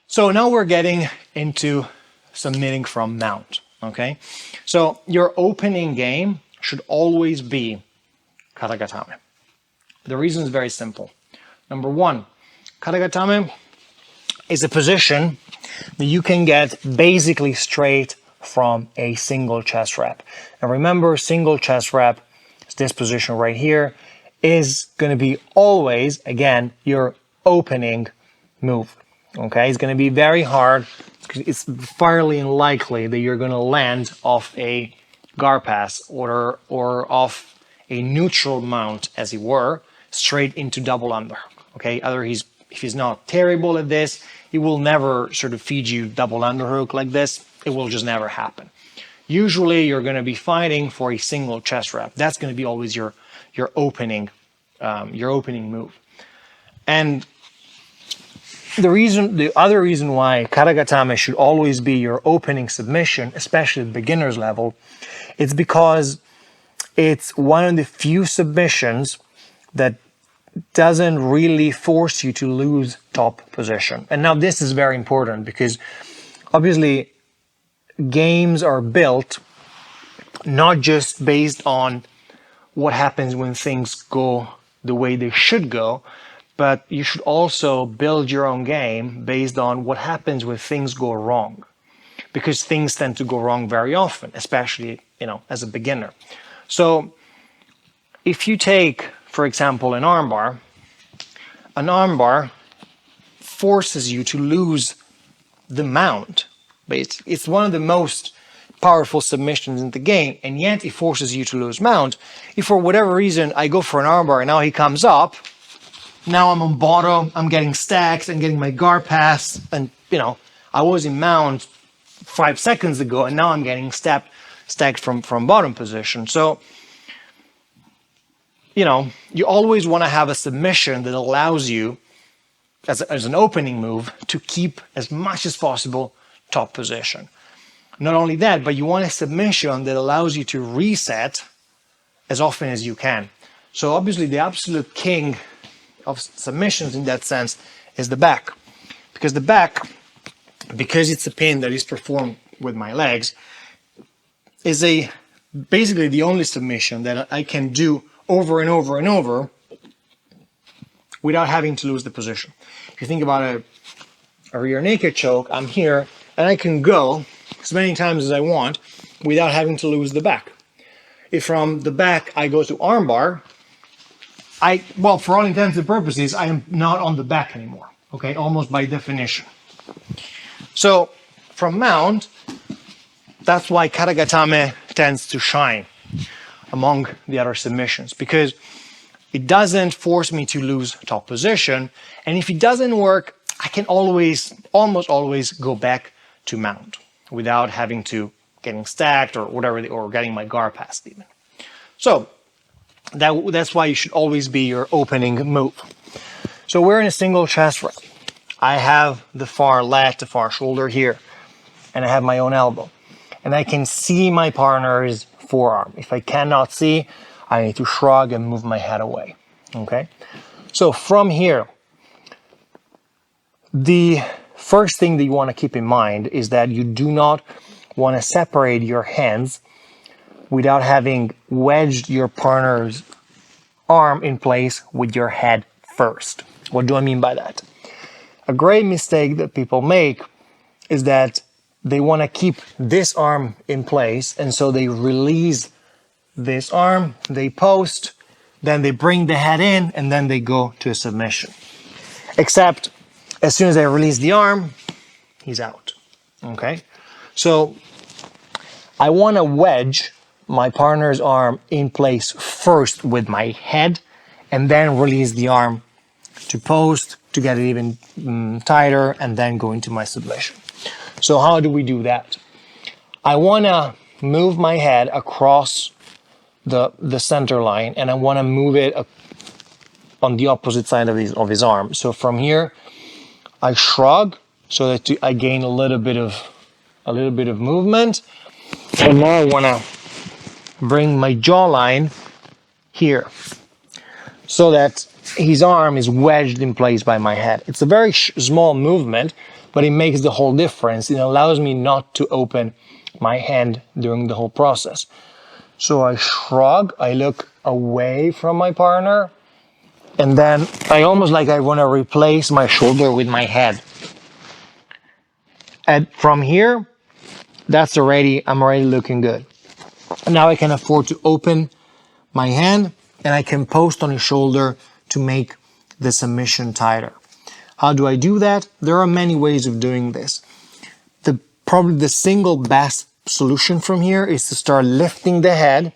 So now we're getting into submitting from mount, okay? So your opening game should always be Kata Gatame. The reason is very simple. Number one, Kata Gatame is a position that you can get basically straight from a single chest wrap. And remember, single chest wrap, this position right here, is going to be always, again, your opening move. Okay, it's going to be very hard. It's fairly unlikely that you're going to land off a guard pass or off a neutral mount, as it were, straight into double underhook. Okay, if he's not terrible at this, he will never sort of feed you double underhook like this. It will just never happen. Usually, you're going to be fighting for a single chest wrap. That's going to be always your opening move. And the other reason why Kata Gatame should always be your opening submission, especially at beginner's level, it's because it's one of the few submissions that doesn't really force you to lose top position. And now this is very important because obviously games are built not just based on what happens when things go the way they should go, but you should also build your own game based on what happens when things go wrong, because things tend to go wrong very often, especially, as a beginner. So if you take, for example, an armbar forces you to lose the mount. But it's one of the most powerful submissions in the game, and yet it forces you to lose mount. If for whatever reason I go for an armbar and now he comes up, now I'm on bottom, I'm getting stacked, I'm getting my guard pass, and I was in mount 5 seconds ago, and now I'm getting stacked from bottom position. So you always want to have a submission that allows you, as an opening move, to keep as much as possible top position. Not only that, but you want a submission that allows you to reset as often as you can. So obviously the absolute king of submissions in that sense is the back. Because the back, because it's a pin that is performed with my legs, is basically the only submission that I can do over and over and over without having to lose the position. If you think about a rear naked choke, I'm here and I can go as many times as I want without having to lose the back. If from the back I go to armbar, for all intents and purposes, I am not on the back anymore, okay, almost by definition. So from mount, that's why Kata Gatame tends to shine among the other submissions, because it doesn't force me to lose top position. And if it doesn't work, I can almost always go back to mount without having to getting stacked or whatever, or getting my guard passed even. So that's why you should always be your opening move. So we're in a single chest wrap. I have the far lat, the far shoulder here, and I have my own elbow. And I can see my partner's forearm. If I cannot see, I need to shrug and move my head away. Okay? So from here, the first thing that you want to keep in mind is that you do not want to separate your hands without having wedged your partner's arm in place with your head first. What do I mean by that? A great mistake that people make is that they want to keep this arm in place, and so they release this arm, they post, then they bring the head in, and then they go to a submission. Except as soon as I release the arm, he's out. Okay? So I want to wedge my partner's arm in place first with my head, and then release the arm to post to get it even tighter, and then go into my submission. So how do we do that? I want to move my head across the center line, and I want to move it on the opposite side of his arm. So from here, I shrug so that I gain a little bit of movement, and now I want to bring my jawline here so that his arm is wedged in place by my head. It's a very small movement, but it makes the whole difference. It allows me not to open my hand during the whole process. So I shrug, I look away from my partner, and then I almost like I want to replace my shoulder with my head. And from here, I'm already looking good. Now I can afford to open my hand and I can post on his shoulder to make the submission tighter. How do I do that? There are many ways of doing this. Probably the single best solution from here is to start lifting the head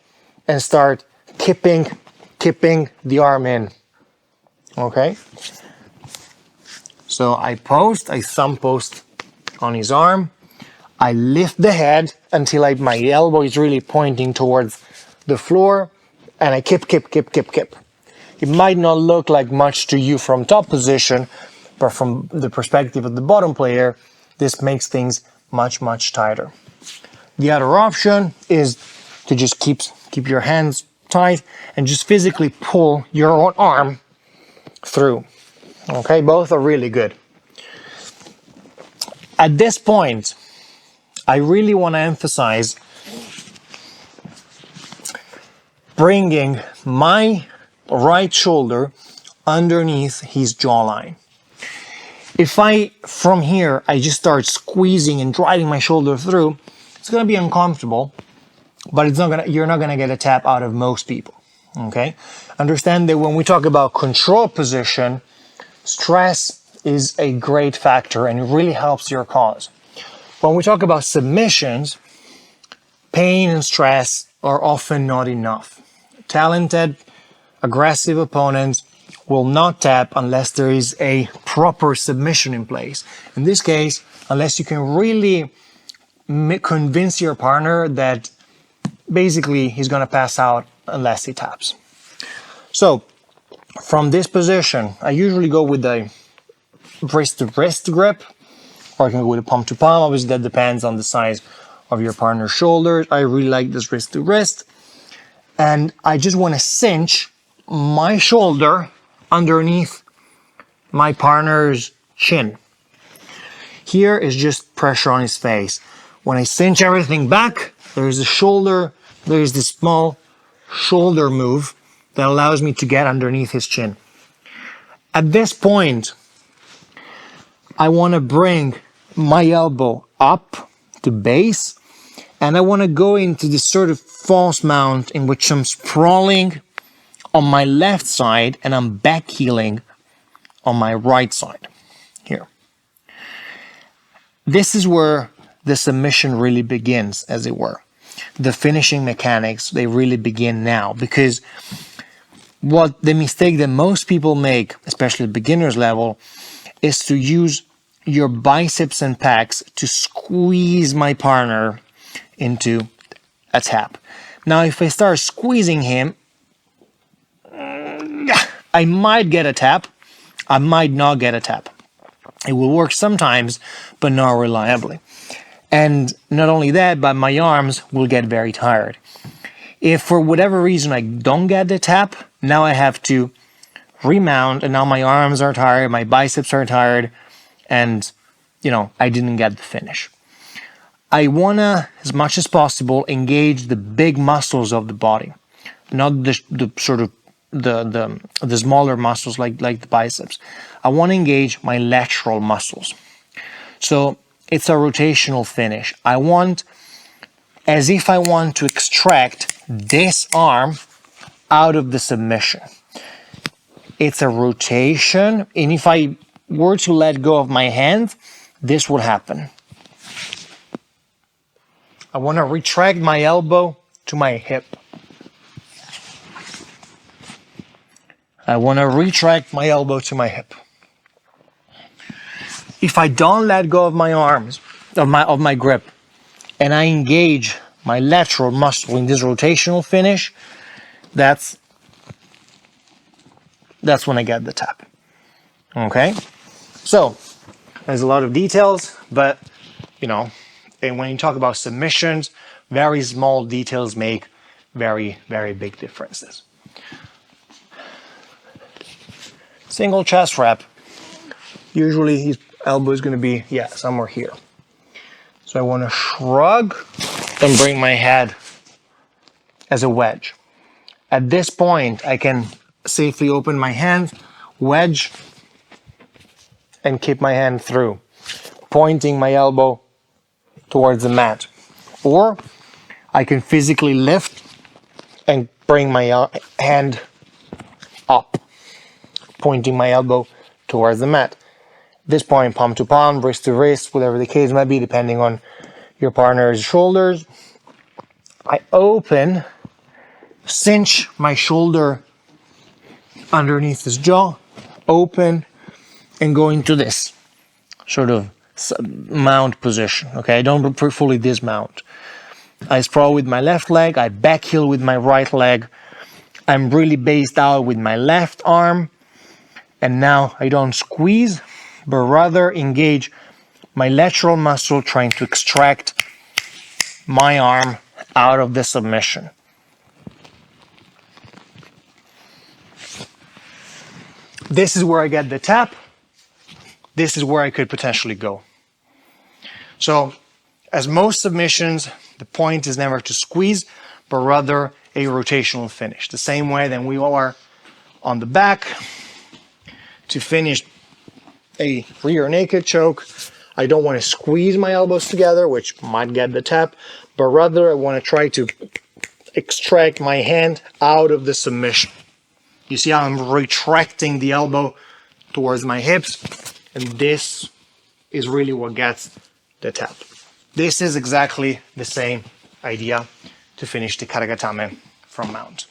and start kipping the arm in. Okay? So I thumb post on his arm. I lift the head until my elbow is really pointing towards the floor, and I kip. It might not look like much to you from top position, but from the perspective of the bottom player, this makes things much tighter. The other option is to just keep your hands tight and just physically pull your own arm through. Okay, both are really good. At this point, I really want to emphasize bringing my right shoulder underneath his jawline. If from here, I just start squeezing and driving my shoulder through, it's going to be uncomfortable, but you're not going to get a tap out of most people, okay? Understand that when we talk about control position, stress is a great factor and it really helps your cause. When we talk about submissions, pain and stress are often not enough. Talented, aggressive opponents will not tap unless there is a proper submission in place. In this case, unless you can really convince your partner that basically he's going to pass out unless he taps. So from this position, I usually go with the wrist-to-wrist grip, or I can go with a palm-to-palm. Obviously, that depends on the size of your partner's shoulders. I really like this wrist-to-wrist. And I just want to cinch my shoulder underneath my partner's chin. Here is just pressure on his face. When I cinch everything back, there's this small shoulder move that allows me to get underneath his chin. At this point, I want to bring my elbow up to base, and I want to go into this sort of false mount in which I'm sprawling on my left side and I'm back heeling on my right side here. This is where the submission really begins, as it were. The finishing mechanics, they really begin now, because what the mistake that most people make, especially at beginner's level, is to use your biceps and pecs to squeeze my partner into a tap. Now, if I start squeezing him, I might get a tap, I might not get a tap. It will work sometimes, but not reliably. And not only that, but my arms will get very tired. If for whatever reason I don't get the tap, now I have to remount, and now my arms are tired, my biceps are tired, and, I didn't get the finish. I want to, as much as possible, engage the big muscles of the body, not the sort of the smaller muscles like the biceps. I want to engage my lateral muscles. So it's a rotational finish. As if I want to extract this arm out of the submission. It's a rotation, and if I were to let go of my hand, this would happen. I want to retract my elbow to my hip. I want to retract my elbow to my hip. If I don't let go of my arms, of my grip, and I engage my lateral muscle in this rotational finish, that's when I get the tap. Okay? So, there's a lot of details, but, and when you talk about submissions, very small details make very, very big differences. Single chest rep. Usually elbow is going to be, yeah, somewhere here. So I want to shrug and bring my head as a wedge. At this point, I can safely open my hand, wedge, and keep my hand through, pointing my elbow towards the mat. Or I can physically lift and bring my hand up, pointing my elbow towards the mat. At this point, palm to palm, wrist to wrist, whatever the case might be, depending on your partner's shoulders. I open, cinch my shoulder underneath his jaw, open, and go into this sort of mount position. Okay, I don't fully dismount. I sprawl with my left leg, I back heel with my right leg. I'm really based out with my left arm. And now I don't squeeze, but rather engage my lateral muscle trying to extract my arm out of the submission. This is where I get the tap. This is where I could potentially go. So, as most submissions, the point is never to squeeze, but rather a rotational finish. The same way that we are on the back to finish a rear naked choke. I don't want to squeeze my elbows together, which might get the tap, but rather I want to try to extract my hand out of the submission. You see how I'm retracting the elbow towards my hips, and this is really what gets the tap. This is exactly the same idea to finish the Kata Gatame from mount.